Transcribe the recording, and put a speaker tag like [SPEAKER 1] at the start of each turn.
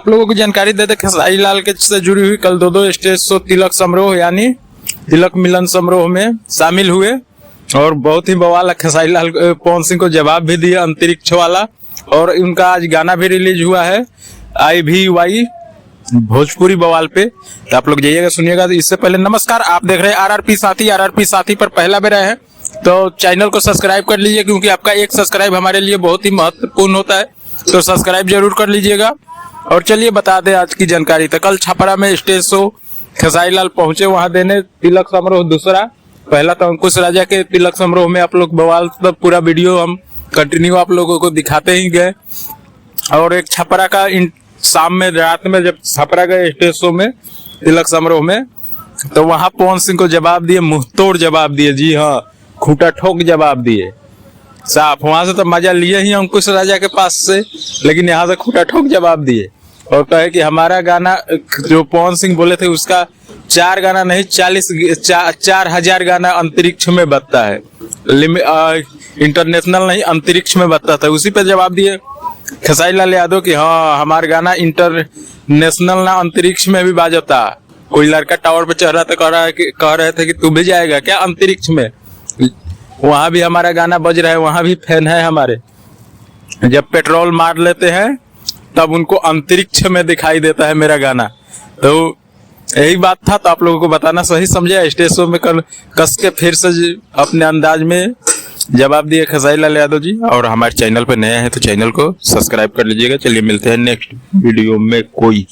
[SPEAKER 1] आप लोगों को जानकारी देते खेसारी लाल के से जुड़ी हुई कल दो स्टेज शो तिलक समारोह यानी तिलक मिलन समारोह में शामिल हुए और बहुत ही बवाल खेसारी लाल पवन सिंह को जवाब भी दिया अंतरिक्ष वाला। और उनका आज गाना भी रिलीज हुआ है IVY भोजपुरी बवाल पे, तो आप लोग जाइएगा सुनिएगा। तो इससे पहले नमस्कार, आप देख रहे हैं RRP साथी पर पहला बेरा है तो चैनल को सब्सक्राइब कर लीजिए, क्योंकि आपका एक सब्सक्राइब हमारे लिए बहुत ही महत्वपूर्ण होता है, तो सब्सक्राइब जरूर कर लीजिएगा। और चलिए बता दें आज की जानकारी। तो कल छपरा में स्टेज शो खेसारी लाल पहुंचे वहां देने तिलक समारोह दूसरा। पहला तो अंकुश राजा के तिलक समारोह में आप लोग बवाल तो पूरा वीडियो हम कंटिन्यू आप लोगों को दिखाते ही गए। और एक छपरा का शाम में रात में जब छपरा गए स्टेज शो में तिलक समारोह में, तो वहां पवन सिंह को जवाब दिए, मुंहतोड़ जवाब दिए। जी हाँ, खूंटा ठोक जवाब दिए साफ। वहां से तो मजा लिए ही अंकुश राजा के पास से, लेकिन यहाँ से खूंटा ठोक जवाब दिए और कहे कि हमारा गाना जो पवन सिंह बोले थे उसका 4 गाना नहीं 4,000 गाना अंतरिक्ष में बजता है, इंटरनेशनल नहीं अंतरिक्ष में बजता था। उसी पे जवाब दिए खेसारी लाल यादव कि हाँ हमारा गाना इंटरनेशनल ना अंतरिक्ष में भी बाजता। कोई लड़का टावर पे चढ़ रहा था, कह रहे थे कि तू भी जाएगा क्या अंतरिक्ष में, वहां भी हमारा गाना बज रहा है, वहां भी फैन है हमारे। जब पेट्रोल मार लेते हैं तब उनको अंतरिक्ष में दिखाई देता है मेरा गाना। तो यही बात था, तो आप लोगों को बताना सही समझे। स्टेज शो में कल कस के फिर से अपने अंदाज में जवाब दिए खेसारी लाल यादव जी। और हमारे चैनल पर नए हैं तो चैनल को सब्सक्राइब कर लीजिएगा। चलिए मिलते हैं नेक्स्ट वीडियो में कोई